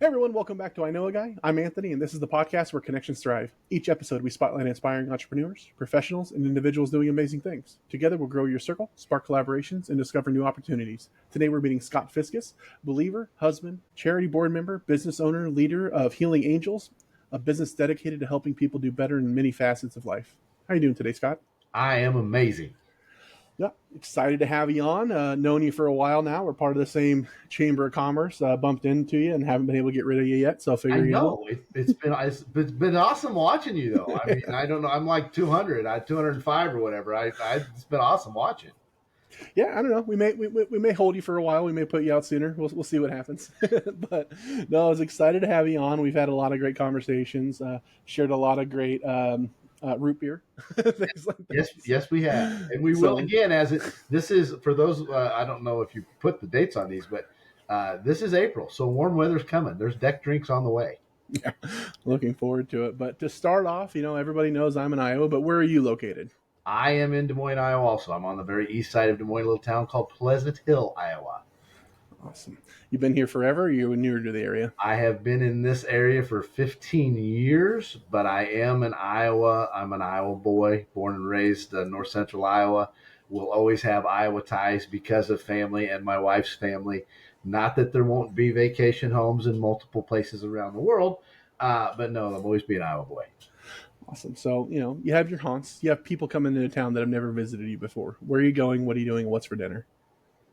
Hey everyone, welcome back to I Know a Guy. I'm Anthony, and this is the podcast where connections thrive. Each episode, we spotlight inspiring entrepreneurs, professionals, and individuals doing amazing things. Together, we'll grow your circle, spark collaborations, and discover new opportunities. Today, we're meeting Scott Fiscus, believer, husband, charity board member, business owner, leader of Healing Angels, a business dedicated to helping people do better in many facets of life. How are you doing today, Scott? I am amazing. Yeah, excited to have you on. Known you for a while now. We're part of the same chamber of commerce. Bumped into you and haven't been able to get rid of you yet. So I I figure, know it's been awesome watching you though. I mean, I don't know. I'm like 200, 205 or whatever. It's been awesome watching. yeah, I don't know. We may hold you for a while. We may put you out sooner. We'll see what happens. But no, I was excited to have you on. We've had a lot of great conversations. Shared a lot of great root beer things like Yes, that. yes, we have, and we will So again. This is for those. I don't know if you put the dates on these, but this is April, so warm weather's coming. There's deck drinks on the way. yeah, looking forward to it. But to start off, everybody knows I'm in Iowa. But where are you located? I am in Des Moines, Iowa. Also, I'm on the very east side of Des Moines, a little town called Pleasant Hill, Iowa. Awesome. You've been here forever. Or you're newer to the area. I have been in this area for 15 years, but I am in Iowa. I'm an Iowa boy, born and raised in north central Iowa. We'll always have Iowa ties because of family and my wife's family. Not that there won't be vacation homes in multiple places around the world, but no, I'll always be an Iowa boy. Awesome. So you have your haunts. You have people coming into town that have never visited you before. Where are you going? What are you doing? What's for dinner?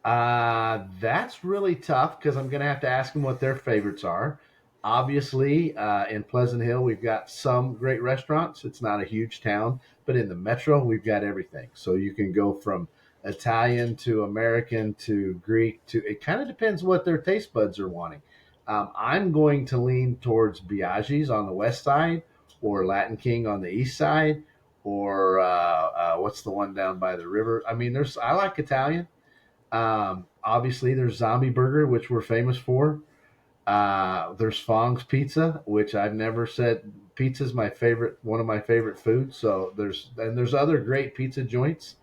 That's really tough because I'm going to have to ask them what their favorites are. Obviously, in Pleasant Hill, we've got some great restaurants. It's not a huge town, but in the metro, we've got everything. So you can go from Italian to American to Greek to it kind of depends what their taste buds are wanting. I'm going to lean towards Biaggi's on the west side or Latin King on the east side or what's the one down by the river? I mean, I like Italian. Obviously, there's Zombie Burger, which we're famous for. There's Fong's Pizza, which I've never said pizza's my favorite, one of my favorite foods. So there's other great pizza joints.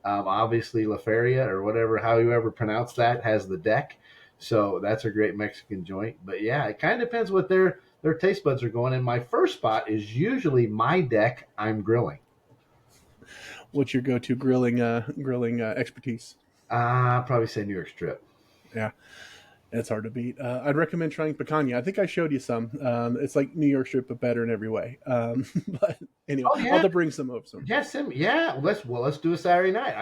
Obviously, La Feria or whatever, how you ever pronounce that, has the deck. So that's a great Mexican joint. But yeah, it kind of depends what their taste buds are going. And my first spot is usually my deck. I'm grilling. What's your go-to grilling expertise? Probably say New York Strip. Yeah, it's hard to beat. I'd recommend trying picanha. I think I showed you some. It's like New York strip, but better in every way. But anyway, Oh I'll have yeah, to bring some over. Some. yes, yeah. Let's do a Saturday night.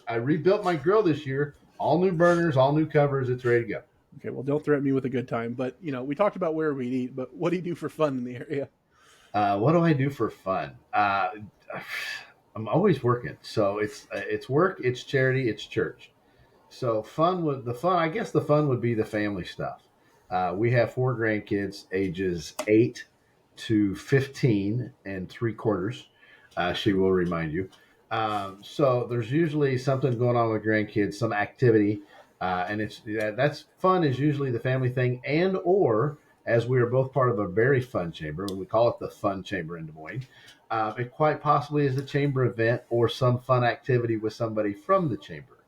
I rebuilt my grill this year. All new burners, all new covers. It's ready to go. Okay, well, don't threaten me with a good time. But we talked about where we eat. But what do you do for fun in the area? What do I do for fun? I'm always working, so it's work, it's charity, it's church. So I guess the fun would be the family stuff. We have four grandkids, ages 8 to 15 and 3/4. She will remind you. So there's usually something going on with grandkids, some activity, and that's fun is usually the family thing, and or as we are both part of a very fun chamber, we call it the Fun Chamber in Des Moines. It quite possibly is a chamber event or some fun activity with somebody from the chamber.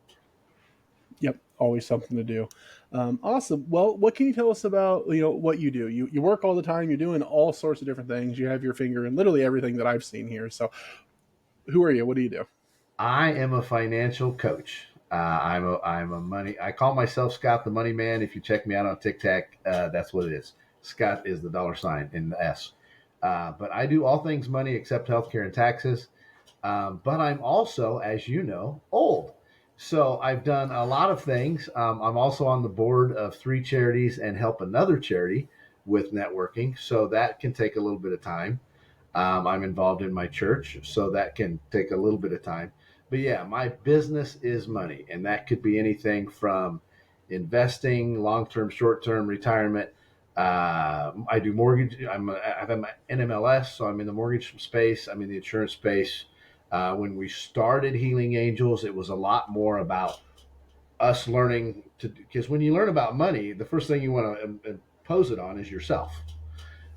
Yep, always something to do. Awesome. Well, what can you tell us about what you do? You work all the time. You're doing all sorts of different things. You have your finger in literally everything that I've seen here. So, who are you? What do you do? I am a financial coach. I'm a money. I call myself Scott the Money Man. If you check me out on TikTok, that's what it is. Scott is the dollar sign in the S. But I do all things money except healthcare and taxes. But I'm also, as you know, old. So I've done a lot of things. I'm also on the board of three charities and help another charity with networking. So that can take a little bit of time. I'm involved in my church, so that can take a little bit of time. But yeah, my business is money, and that could be anything from investing, long-term, short-term, retirement. I do mortgage. I have an NMLS, so I'm in the mortgage space. I'm in the insurance space. When we started Healing Angels, it was a lot more about us learning to, because when you learn about money, the first thing you want to impose it on is yourself.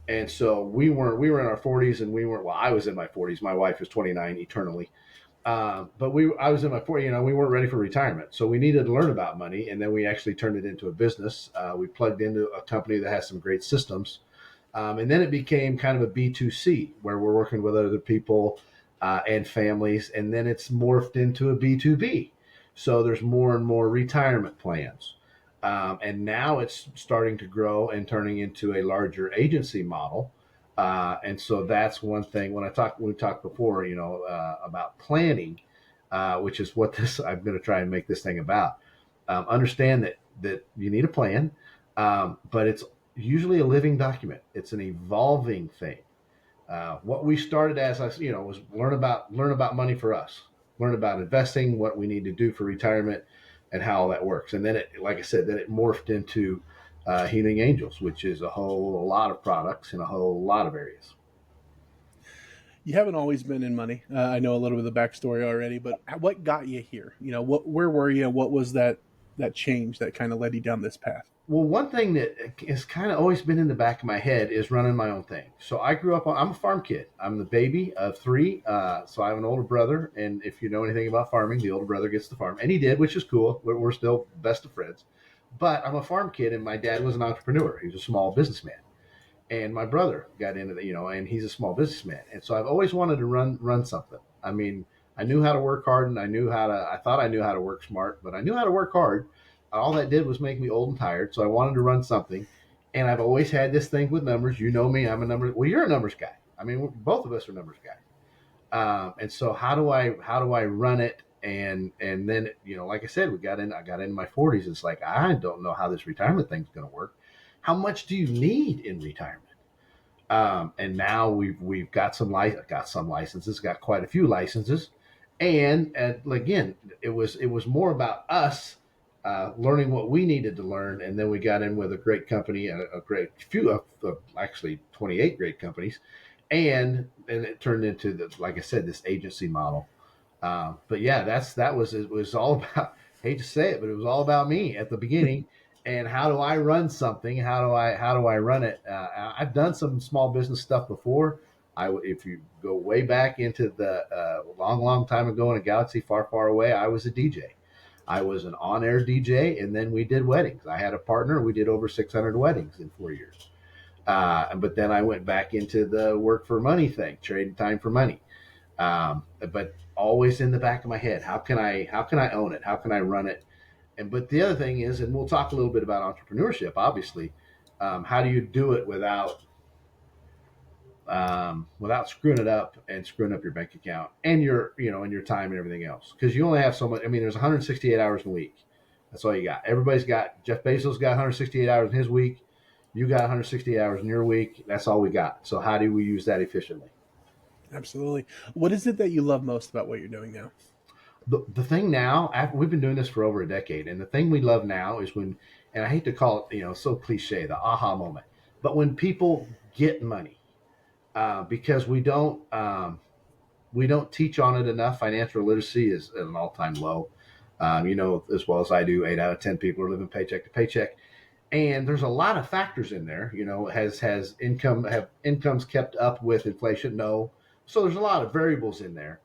And so we were in our 40s and we weren't, well, I was in my 40s. My wife is 29 eternally. But I was in my 40s, we weren't ready for retirement. So we needed to learn about money. And then we actually turned it into a business. We plugged into a company that has some great systems. And then it became kind of a B2C where we're working with other people and families. And then it's morphed into a B2B. So there's more and more retirement plans. And now it's starting to grow and turning into a larger agency model. And so that's one thing when we talked before, about planning, which is what this, I'm going to try and make this thing about. Understand that you need a plan, but it's usually a living document. It's an evolving thing. What we started as, was learn about money for us, learn about investing, what we need to do for retirement, and how all that works. And then like I said, then it morphed into Healing Angels, which is a whole lot of products in a whole lot of areas. You haven't always been in money. I know a little bit of the backstory already, but what got you here? Where were you? What was that change that kind of led you down this path? Well, one thing that has kind of always been in the back of my head is running my own thing. So I grew up I'm a farm kid. I'm the baby of three. So I have an older brother. And if you know anything about farming, the older brother gets the farm. And he did, which is cool. We're still best of friends. But I'm a farm kid, and my dad was an entrepreneur. He was a small businessman. And my brother got into and he's a small businessman. And so I've always wanted to run something. I mean, I knew how to work hard, and I thought I knew how to work smart, but I knew how to work hard. All that did was make me old and tired. So I wanted to run something. And I've always had this thing with numbers. You know me, I'm a number. Well, you're a numbers guy. I mean, both of us are numbers guys. And so how do I run it? And then, like I said, I got in my 40s. It's like, I don't know how this retirement thing's going to work. How much do you need in retirement? And now we've got some licenses, got quite a few licenses, and again, it was more about us learning what we needed to learn, and then we got in with a great company, a great few actually 28 great companies, and it turned into like I said, this agency model. But yeah, it was all about. Hate to say it, but it was all about me at the beginning. And how do I run something? How do I run it? I've done some small business stuff before. If you go way back into the long time ago in a galaxy far, far away, I was a DJ. I was an on-air DJ, and then we did weddings. I had a partner. We did over 600 weddings in 4 years. But then I went back into the work for money thing, trading time for money. But always in the back of my head, how can I own it? How can I run it? But the other thing is, and we'll talk a little bit about entrepreneurship, obviously, how do you do it without screwing it up and screwing up your bank account and your time and everything else? Because you only have so much. I mean, there's 168 hours in a week. That's all you got. Jeff Bezos got 168 hours in his week. You got 168 hours in your week. That's all we got. So how do we use that efficiently? Absolutely. What is it that you love most about what you're doing now? The thing now, we've been doing this for over a decade, and the thing we love now is when, and I hate to call it, so cliche, the aha moment, but when people get money, because we don't teach on it enough. Financial literacy is at an all time low. As well as I do, 8 out of 10 people are living paycheck to paycheck, and there's a lot of factors in there. Has incomes kept up with inflation? No, so there's a lot of variables in there.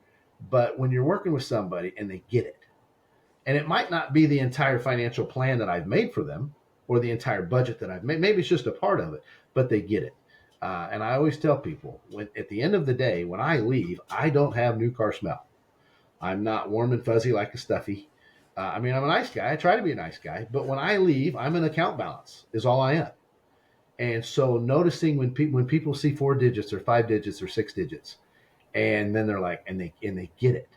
But when you're working with somebody and they get it, and it might not be the entire financial plan that I've made for them or the entire budget that I've made, maybe it's just a part of it, but they get it. And I always tell people, at the end of the day, when I leave, I don't have new car smell. I'm not warm and fuzzy like a stuffy. I mean, I'm a nice guy. I try to be a nice guy, but when I leave, I'm an account balance is all I am. And so noticing when people see 4 digits or 5 digits or 6 digits, and then they're like, and they get it.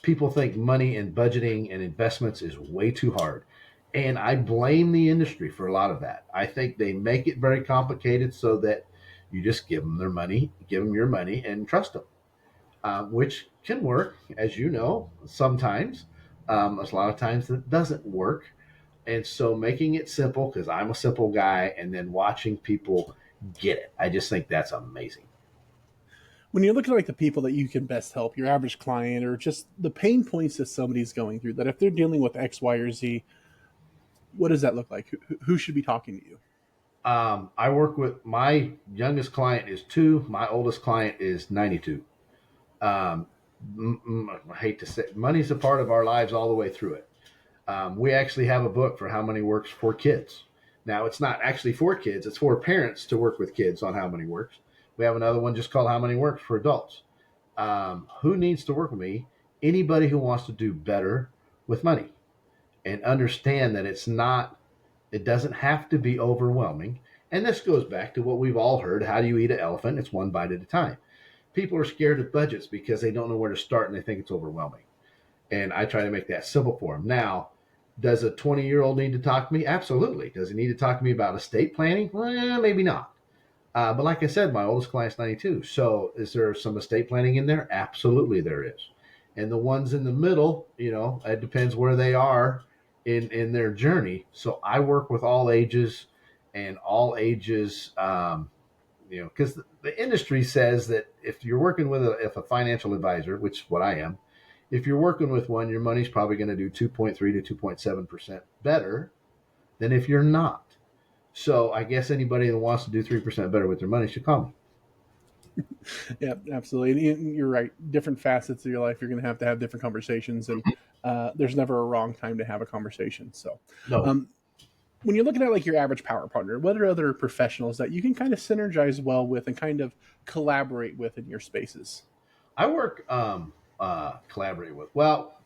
People think money and budgeting and investments is way too hard. And I blame the industry for a lot of that. I think they make it very complicated so that you just give them their money, give them your money, and trust them, which can work, as you know, sometimes. There's a lot of times that doesn't work. And so making it simple, because I'm a simple guy, and then watching people get it, I just think that's amazing. When you're looking at like the people that you can best help, your average client, or just the pain points that somebody's going through, that if they're dealing with X, Y, or Z, what does that look like? Who should be talking to you? I work with my youngest client is 2. My oldest client is 92. I hate to say, money's a part of our lives all the way through it. We actually have a book for how money works for kids. Now, it's not actually for kids, it's for parents to work with kids on how money works. We have another one just called How Money Works for adults. Who needs to work with me? Anybody who wants to do better with money and understand that it doesn't have to be overwhelming. And this goes back to what we've all heard. How do you eat an elephant? It's one bite at a time. People are scared of budgets because they don't know where to start and they think it's overwhelming. And I try to make that simple for them. Now, does a 20-year-old need to talk to me? Absolutely. Does he need to talk to me about estate planning? Well, maybe not. But like I said, my oldest client's 92. So is there some estate planning in there? Absolutely there is. And the ones in the middle, it depends where they are in their journey. So I work with all ages and all ages, because the industry says that if you're working with a financial advisor, which is what I am, if you're working with one, your money's probably going to do 2.3 to 2.7% better than if you're not. So I guess anybody that wants to do 3% better with their money should call me. Yeah, absolutely. And you're right. Different facets of your life, you're going to have different conversations, and there's never a wrong time to have a conversation. So, No. When you're looking at like your average power partner, what are other professionals that you can kind of synergize well with and kind of collaborate with in your spaces? I work collaborate with. Well,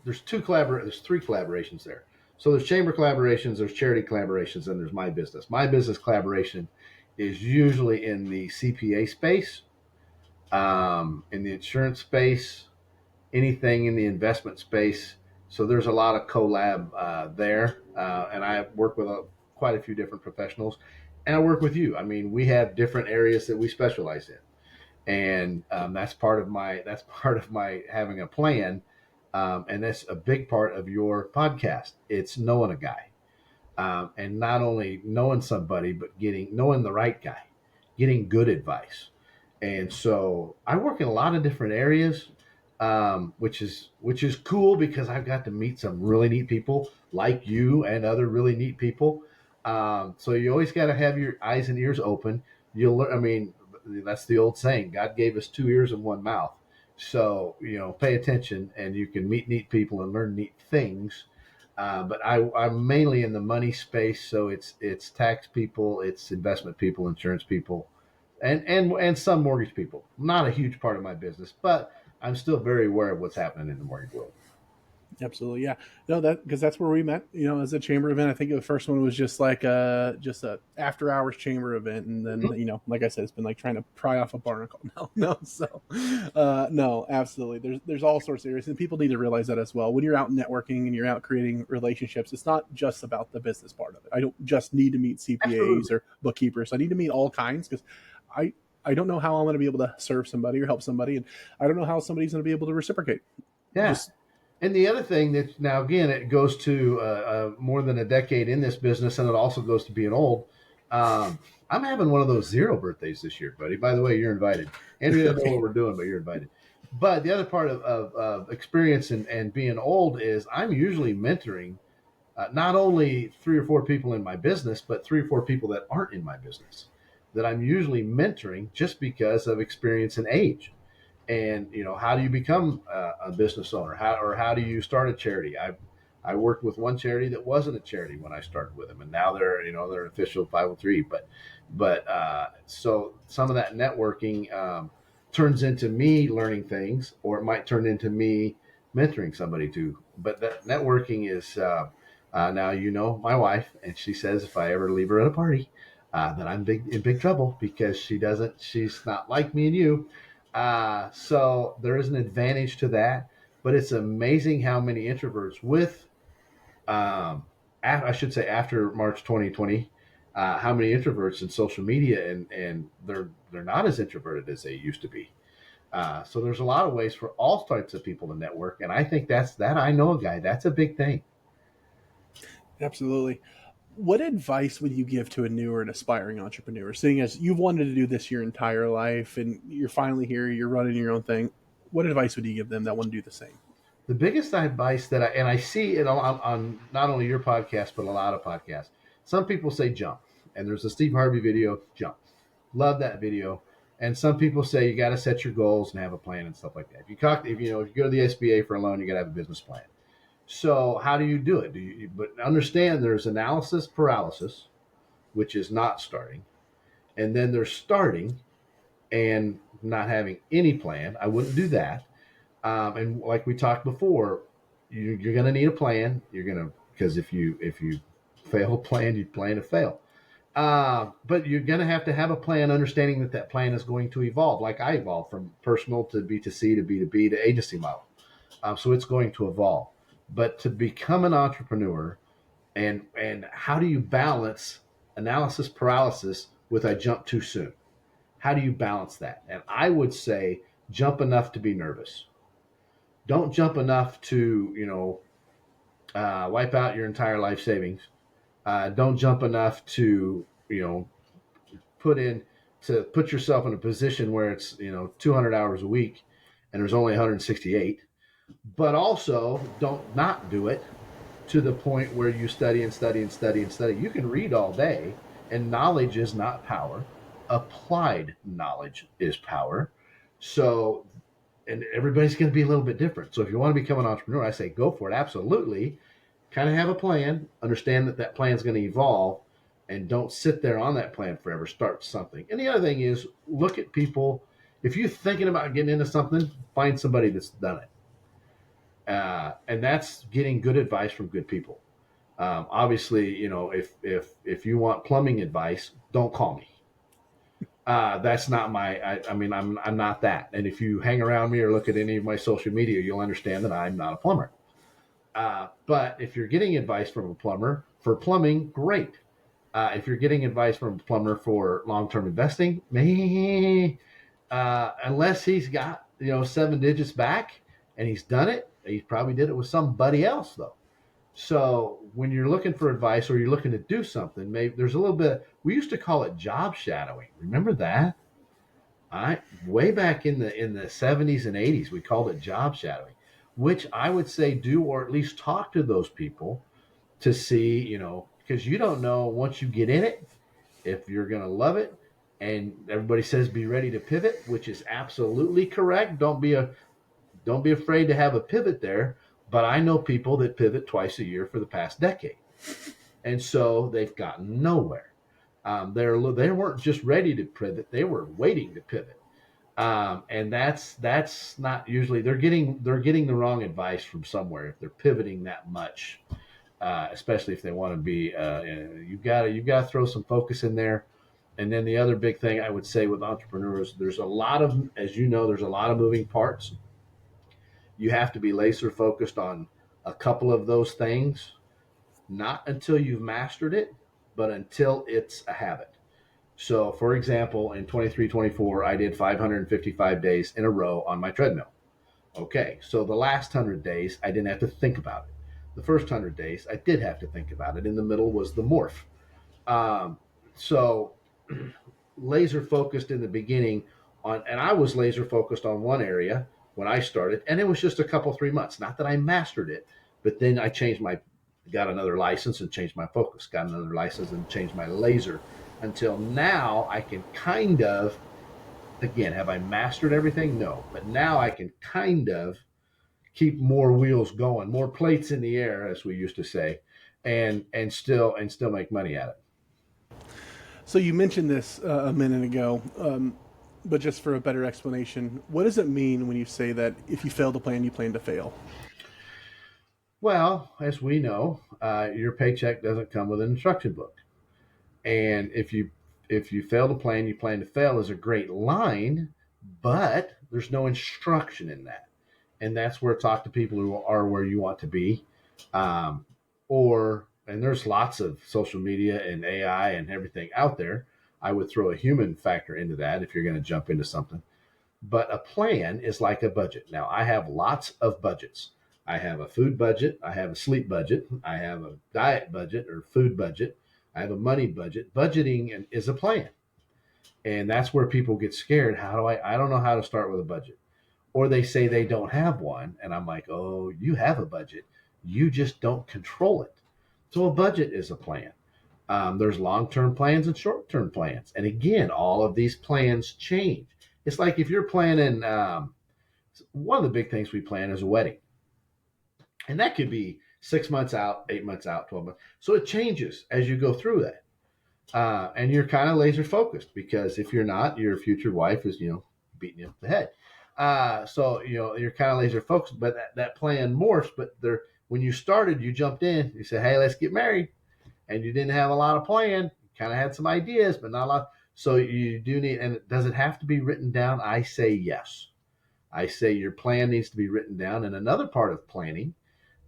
there's three collaborations there. So there's chamber collaborations, there's charity collaborations, and there's my business. My business collaboration is usually in the CPA space, in the insurance space, anything in the investment space. So there's a lot of collab there, and I work with quite a few different professionals, and I work with you. I mean, we have different areas that we specialize in, and that's part of my having a plan, and that's a big part of your podcast. It's knowing a guy, and not only knowing somebody, but knowing the right guy, getting good advice. And so I work in a lot of different areas, which is cool because I've got to meet some really neat people like you and other really neat people. So you always got to have your eyes and ears open. You'll learn. I mean, that's the old saying: God gave us two ears and one mouth. So pay attention, and you can meet neat people and learn neat things. But I'm mainly in the money space, so it's tax people, it's investment people, insurance people, and some mortgage people. Not a huge part of my business, but I'm still very aware of what's happening in the mortgage world. Absolutely, yeah. No, that because that's where we met. As a chamber event. I think the first one was just like just a after hours chamber event, and then Mm-hmm. like I said, it's been like trying to pry off a barnacle. No, no. So, no, absolutely. There's all sorts of areas, and people need to realize that as well. When you're out networking and you're out creating relationships, it's not just about the business part of it. I don't just need to meet CPAs Absolutely. or bookkeepers. I need to meet all kinds because I. I don't know how I'm going to be able to serve somebody or help somebody, and I don't know how somebody's going to be able to reciprocate. Yeah. Just And the other thing that now again it goes to more than a decade in this business, and it also goes to being old. I'm having one of those zero birthdays this year, buddy. By the way, you're invited. Andrew doesn't know what okay. we're doing, but you're invited. But the other part of experience and being old is I'm usually mentoring not only three or four people in my business, but three or four people that aren't in my business that I'm usually mentoring just because of experience and age. And how do you become a business owner? How do you start a charity? I worked with one charity that wasn't a charity when I started with them, and now they're an official 503. But so some of that networking turns into me learning things, or it might turn into me mentoring somebody too. But that networking is now my wife, and she says if I ever leave her at a party, then I'm in big trouble because she's not like me and you. So there is an advantage to that, but it's amazing how many introverts I should say after March 2020, how many introverts in social media and they're not as introverted as they used to be. So there's a lot of ways for all types of people to network, and I think that I know a guy. That's a big thing. Absolutely. What advice would you give to a new or an aspiring entrepreneur, seeing as you've wanted to do this your entire life and you're finally here, you're running your own thing? What advice would you give them that want to do the same? The biggest advice I see it on not only your podcast but a lot of podcasts. Some people say jump, and there's a Steve Harvey video, jump. Love that video, And some people say you got to set your goals and have a plan and stuff like that. If you go to the SBA for a loan, you got to have a business plan. So how do you do it? But understand there's analysis paralysis, which is not starting, and then there's starting and not having any plan. I wouldn't do that. And like we talked before, you're going to need a plan. Because if you fail a plan, you plan to fail. But you're going to have a plan, understanding that plan is going to evolve. Like I evolved from personal to B2C to B2B to agency model. So it's going to evolve. But to become an entrepreneur, and how do you balance analysis paralysis with I jump too soon? How do you balance that? And I would say jump enough to be nervous. Don't jump enough to wipe out your entire life savings. Don't jump enough to put in put yourself in a position where it's 200 hours a week and there's only 168. But also don't not do it to the point where you study and study and study and study. You can read all day, and knowledge is not power. Applied knowledge is power. So, and everybody's going to be a little bit different. So if you want to become an entrepreneur, I say go for it. Absolutely. Kind of have a plan, understand that plan is going to evolve, and don't sit there on that plan forever. Start something. And the other thing is look at people. If you're thinking about getting into something, find somebody that's done it. And that's getting good advice from good people. Obviously, if you want plumbing advice, don't call me. That's not I'm not that. And if you hang around me or look at any of my social media, you'll understand that I'm not a plumber. But if you're getting advice from a plumber for plumbing, great. If you're getting advice from a plumber for long-term investing, unless he's got 7 digits back and he's done it, he probably did it with somebody else though. So when you're looking for advice or you're looking to do something, maybe there's a little bit. We used to call it job shadowing. Remember that? Way back in the 70s and 80s, we called it job shadowing, which I would say do, or at least talk to those people to see, because you don't know once you get in it if you're going to love it. And everybody says be ready to pivot, which is absolutely correct. Don't be afraid to have a pivot there. But I know people that pivot twice a year for the past decade, and so they've gotten nowhere. They weren't just ready to pivot; they were waiting to pivot, and that's not usually they're getting the wrong advice from somewhere if they're pivoting that much, especially if they want to be. You've got to throw some focus in there. And then the other big thing I would say with entrepreneurs, there's a lot of, as you know, there's a lot of moving parts. You have to be laser focused on a couple of those things, not until you've mastered it, but until it's a habit. So, for example, in 23-24, I did 555 days in a row on my treadmill. Okay, so the last 100 days, I didn't have to think about it. The first 100 days, I did have to think about it. In the middle was the morph. So, laser focused in the beginning and I was laser focused on one area when I started, and it was just a couple 3 months. Not that I mastered it, but then I got another license and changed my focus, got another license and changed my laser until now I can kind of, again, have I mastered everything? No, but now I can kind of keep more wheels going, more plates in the air, as we used to say, and still make money at it. So you mentioned this a minute ago, but just for a better explanation, what does it mean when you say that if you fail to plan, you plan to fail? Well, as we know, your paycheck doesn't come with an instruction book, and if you fail to plan, you plan to fail is a great line, but there's no instruction in that, and that's where talk to people who are where you want to be, um, and there's lots of social media and AI and everything out there. I would throw a human factor into that if you're going to jump into something. But a plan is like a budget. Now, I have lots of budgets. I have a food budget. I have a sleep budget. I have a diet budget or food budget. I have a money budget. Budgeting is a plan. And that's where people get scared. I don't know how to start with a budget. Or they say they don't have one. And I'm like, oh, you have a budget. You just don't control it. So a budget is a plan. There's long-term plans and short-term plans. And again, all of these plans change. It's like if you're planning, one of the big things we plan is a wedding. And that could be 6 months out, 8 months out, 12 months. So it changes as you go through that. And you're kind of laser focused, because if you're not, your future wife is, beating you up the head. So, you're kind of laser focused, but that plan morphs. But when you started, you jumped in, you said, hey, let's get married. And you didn't have a lot of plan. You kind of had some ideas, but not a lot. So you do need, and does it have to be written down? I say yes. I say your plan needs to be written down. And another part of planning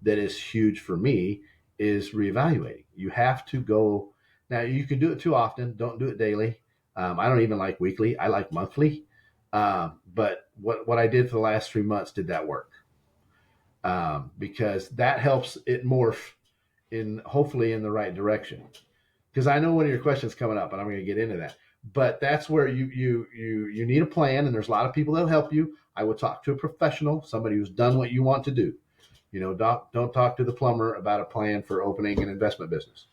that is huge for me is reevaluating. You have to go. Now, you can do it too often. Don't do it daily. I don't even like weekly. I like monthly. But what I did for the last 3 months did that work, because that helps it morph hopefully in the right direction. Because I know one of your questions coming up, and I'm going to get into that. But that's where you need a plan, and there's a lot of people that'll help you. I would talk to a professional, somebody who's done what you want to do. Don't talk to the plumber about a plan for opening an investment business.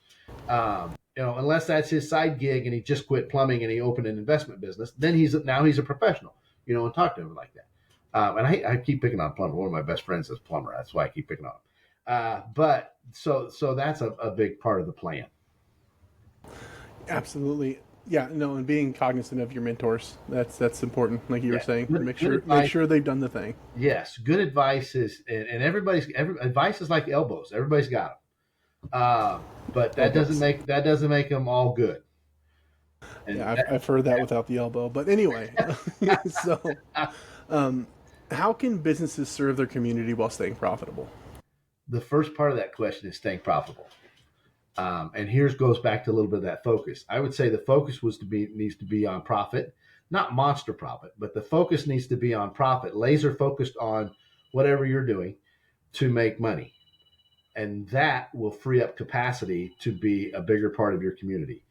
Unless that's his side gig and he just quit plumbing and he opened an investment business, then he's a professional. And talk to him like that. And I keep picking on plumber. One of my best friends is plumber. That's why I keep picking on him. But so that's a big part of the plan. Absolutely. Yeah, no, and being cognizant of your mentors, that's important, like you were saying. Good Make sure they've done the thing. Yes, good advice and advice is like elbows. Everybody's got them, but that doesn't make them all good. And Yeah, I've heard that without the elbow. But anyway, so how can businesses serve their community while staying profitable? the first part of that question is staying profitable. And here's goes back to a little bit of that focus. I would say the focus needs to be on profit, not monster profit, but the focus needs to be on profit, laser focused on whatever you're doing to make money. And that will free up capacity to be a bigger part of your community.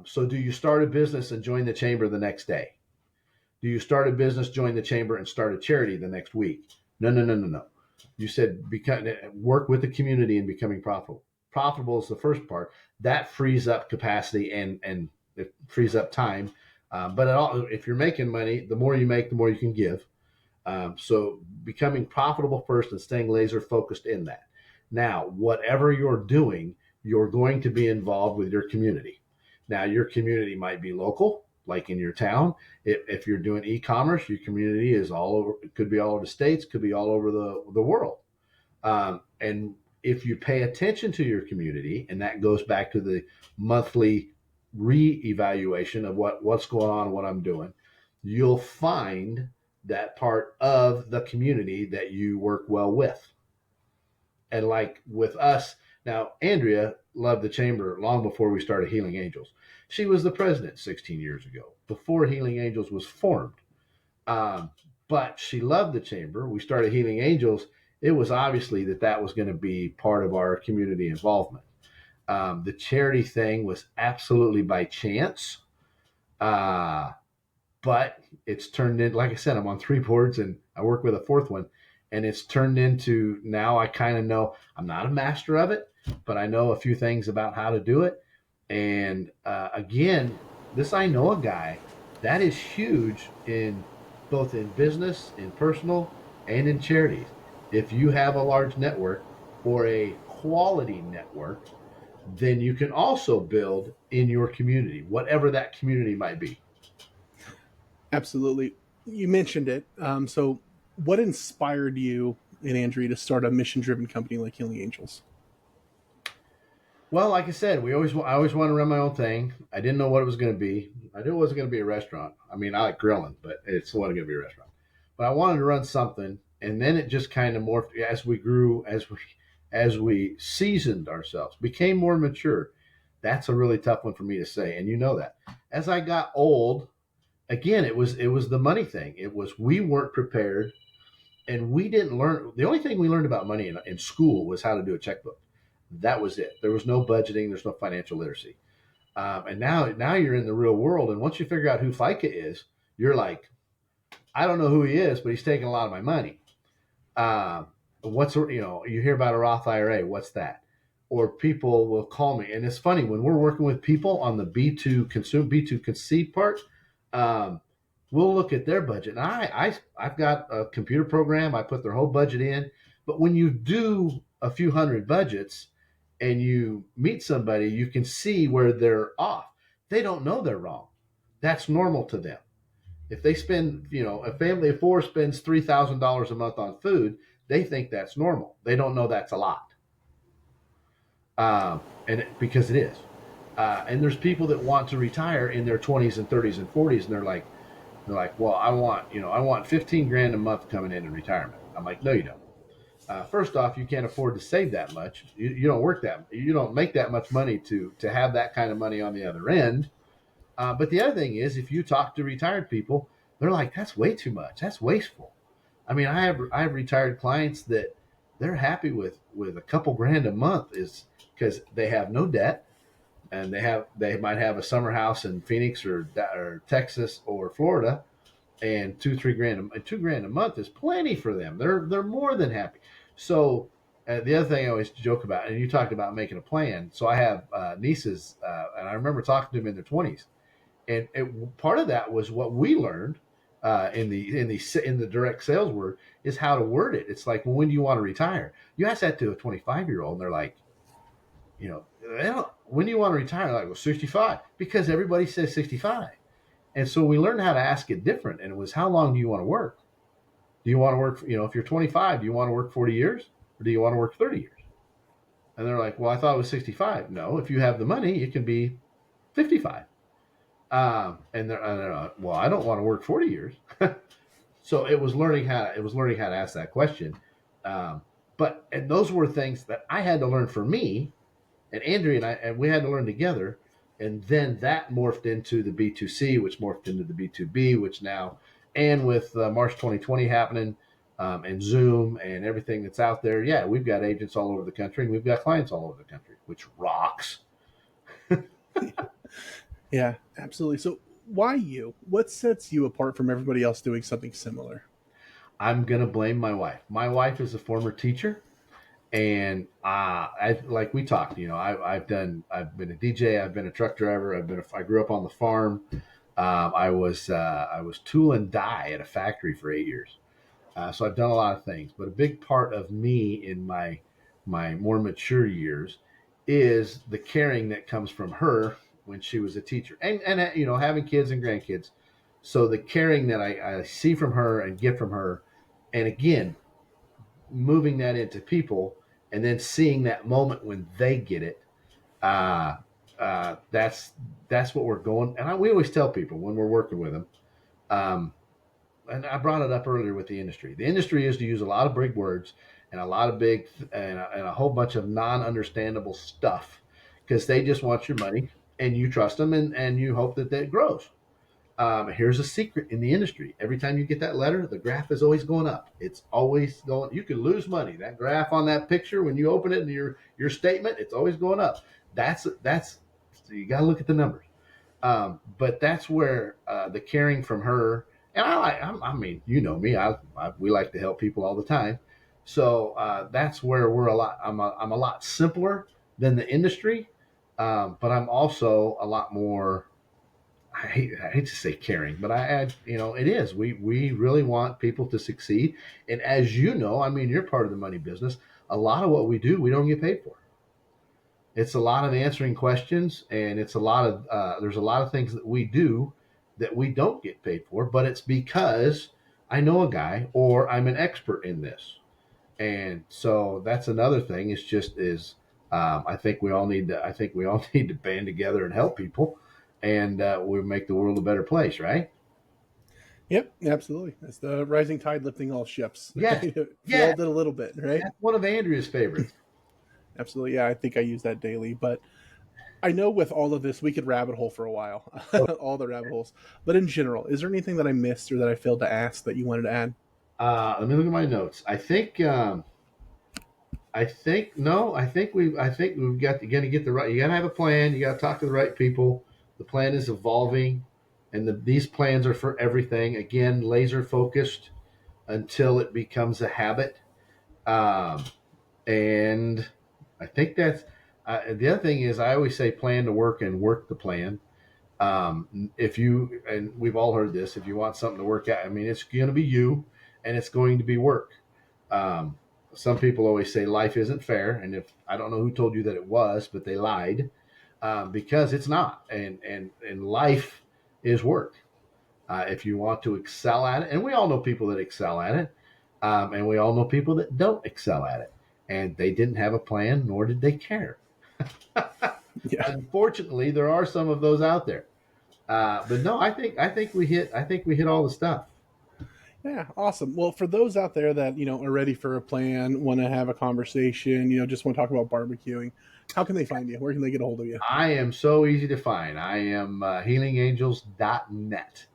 So do you start a business and join the chamber the next day? Do you start a business, join the chamber, and start a charity the next week? No, no, no, no, no. You said work with the community and becoming profitable. Profitable is the first part. That frees up capacity and it frees up time. But if you're making money, the more you make, the more you can give. So becoming profitable first and staying laser focused in that. Now, whatever you're doing, you're going to be involved with your community. Now, your community might be local, like in your town. If you're doing e-commerce, your community is all over. It could be all over the states, could be all over the world. And if you pay attention to your community, and that goes back to the monthly re-evaluation of what's going on, what I'm doing, you'll find that part of the community that you work well with. And like with us, now Andrea loved the chamber long before we started Healing Angels. She was the president 16 years ago, before Healing Angels was formed. But she loved the chamber. We started Healing Angels. It was obviously that was going to be part of our community involvement. The charity thing was absolutely by chance. But it's turned in, like I said, I'm on 3 boards and I work with a 4th one. And it's turned into, now I kind of know, I'm not a master of it, but I know a few things about how to do it. And again, I know a guy that is huge in both in business, in personal, and in charities. If you have a large network or a quality network, then you can also build in your community, whatever that community might be. Absolutely. You mentioned it. So what inspired you and Andrea to start a mission-driven company like Healing Angels? Well, like I said, I always wanted to run my own thing. I didn't know what it was going to be. I knew it wasn't going to be a restaurant. I mean, I like grilling, but it's not going to be a restaurant. But I wanted to run something, and then it just kind of morphed as we grew, as we seasoned ourselves, became more mature. That's a really tough one for me to say, and you know that. As I got old, again, it was the money thing. It was we weren't prepared, and we didn't learn. The only thing we learned about money in school was how to do a checkbook. That was it. There was no budgeting. There's no financial literacy. And now you're in the real world. And once you figure out who FICA is, you're like, I don't know who he is, but he's taking a lot of my money. You hear about a Roth IRA. What's that? or people will call me. And it's funny when we're working with people on the B2C part, we'll look at their budget. And I've got a computer program. I put their whole budget in. But when you do a few hundred budgets and you meet somebody, you can see where they're off. They don't know they're wrong. That's normal to them. If they spend, a family of four spends $3,000 a month on food, they think that's normal. They don't know that's a lot, because it is. And there's people that want to retire in their 20s and 30s and 40s, and they're like, well, I want 15 grand a month coming in retirement. I'm like, no, you don't. First off, you can't afford to save that much. You don't work that. You don't make that much money to have that kind of money on the other end. But the other thing is, if you talk to retired people, they're like, that's way too much. That's wasteful. I mean, I have retired clients that they're happy with a couple grand a month is because they have no debt, and they might have a summer house in Phoenix or Texas or Florida, and 2-3 grand a month is plenty for them. They're more than happy. So the other thing I always joke about, and you talked about making a plan. So I have nieces, and I remember talking to them in their 20s, and part of that was what we learned in the direct sales word is how to word it. It's like, well, when do you want to retire? You ask that to a 25-year-old, and they're like, when do you want to retire? They're like, well, 65, because everybody says 65. And so we learned how to ask it different, and it was, how long do you want to work? Do you want to work? If you're 25, do you want to work 40 years, or do you want to work 30 years? And they're like, well, I thought it was 65. No, if you have the money, it can be 55. And they're like, well, I don't want to work 40 years. So it was learning how to ask that question. And those were things that I had to learn for me, and Andrea and we had to learn together. And then that morphed into the B2C, which morphed into the B2B, which now, and with March 2020 happening, and Zoom and everything that's out there, yeah, we've got agents all over the country, and we've got clients all over the country, which rocks. Yeah, absolutely. So, why you? What sets you apart from everybody else doing something similar? I'm gonna blame my wife. My wife is a former teacher, and like we talked. I've been a DJ. I've been a truck driver. I grew up on the farm. I was tool and die at a factory for 8 years. So I've done a lot of things. But a big part of me in my more mature years is the caring that comes from her when she was a teacher, and having kids and grandkids. So the caring that I see from her and get from her, and again, moving that into people, and then seeing that moment when they get it. Uh, that's what we're going. And we always tell people when we're working with them. Um, and I brought it up earlier with the industry. The industry is to use a lot of big words and a lot of big and a whole bunch of non-understandable stuff, because they just want your money, and you trust them, and you hope that that grows. Here's a secret in the industry. Every time you get that letter, the graph is always going up. It's always going. You can lose money. That graph on that picture, when you open it in your statement, it's always going up. That's so you got to look at the numbers. But that's where the caring from her, and I mean, you know me, we like to help people all the time. So that's where we're a lot. I'm a lot simpler than the industry, but I'm also a lot more. I hate to say caring, but I add, it is. We really want people to succeed. And as you know, I mean, you're part of the money business. A lot of what we do, we don't get paid for. It's a lot of answering questions, and it's a lot of there's a lot of things that we do that we don't get paid for, but it's because I know a guy, or I'm an expert in this. And so that's another thing. It's just is I think we all need to. I think we all need to band together and help people, and we make the world a better place, right? Yep, absolutely. It's the rising tide lifting all ships. Yes, If we yeah. all did a little bit, right? That's one of Andrea's favorites. Absolutely. Yeah, I think I use that daily. But I know with all of this, we could rabbit hole for a while, all the rabbit holes. But in general, is there anything that I missed or that I failed to ask that you wanted to add? Let me look at my notes. I think no. I think we've got to get the right. You got to have a plan. You got to talk to the right people. The plan is evolving, and these plans are for everything. Again, laser focused until it becomes a habit. Um, and I think The other thing is, I always say plan to work and work the plan. If you, and we've all heard this, if you want something to work out, I mean, it's going to be you and it's going to be work. Um, some people always say life isn't fair. And if I don't know who told you that it was, but they lied, because it's not. And life is work. If you want to excel at it, and we all know people that excel at it, and we all know people that don't excel at it, and they didn't have a plan, nor did they care. Yeah. Unfortunately, there are some of those out there. But no, I think we hit all the stuff. Yeah, awesome. Well, for those out there that are ready for a plan, want to have a conversation, just want to talk about barbecuing, how can they find you? Where can they get a hold of you? I am so easy to find. I am healingangels.net,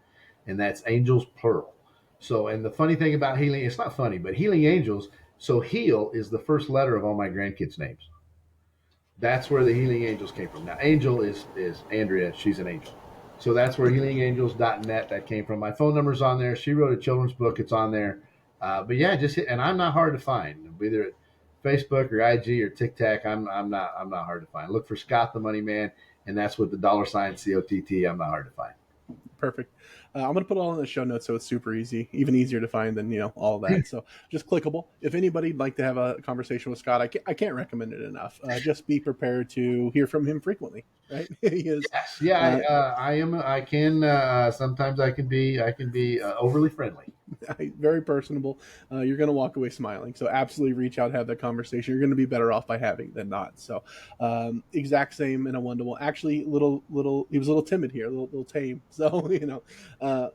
and that's angels plural. So, and the funny thing about healing, it's not funny, but healing angels. So, heal is the first letter of all my grandkids' names. That's where the healing angels came from. Now, angel is Andrea. She's an angel. So that's where healingangels.net that came from. My phone number's on there. She wrote a children's book. It's on there. But yeah, just hit, and I'm not hard to find. Either at Facebook or IG or TikTok, I'm not hard to find. Look for Scott the Money Man, and that's with the $ COTT. I'm not hard to find. Perfect. I'm going to put it all in the show notes so it's super easy, even easier to find than all of that. So just clickable. If anybody'd like to have a conversation with Scott, I can't recommend it enough. Just be prepared to hear from him frequently. Right? He is. Yes, yeah, I am. I can sometimes I can be overly friendly. Very personable. You're going to walk away smiling. So absolutely reach out, have that conversation. You're going to be better off by having than not. So exact same in a one-to-one. Actually, he was a little timid here, a little tame. So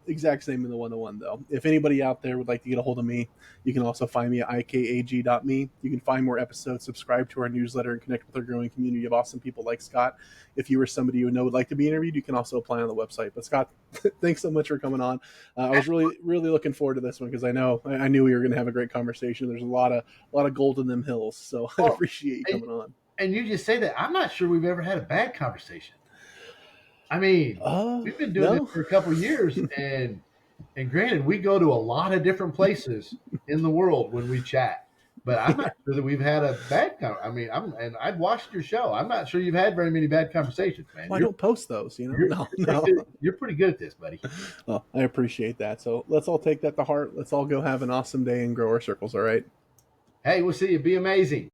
exact same in the one-to-one though. If anybody out there would like to get a hold of me, you can also find me at ikag.me. You can find more episodes, subscribe to our newsletter, and connect with our growing community of awesome people like Scott. If you were somebody you know would like to be interviewed, you can also apply on the website. But Scott, thanks so much for coming on. I was really looking forward to this one because I knew we were going to have a great conversation. There's a lot of gold in them hills, so I Oh, appreciate you and, coming on. and you just say that. I'm not sure we've ever had a bad conversation. I mean, we've been doing this No. for a couple of years, and granted, we go to a lot of different places in the world when we chat. But I'm not sure that we've had a bad. I mean, I've watched your show. I'm not sure you've had very many bad conversations, man. Well, I don't post those, You're, No, you're pretty no. good. You're pretty good at this, buddy. Well, I appreciate that. So let's all take that to heart. Let's all go have an awesome day and grow our circles. All right. Hey, we'll see you. Be amazing.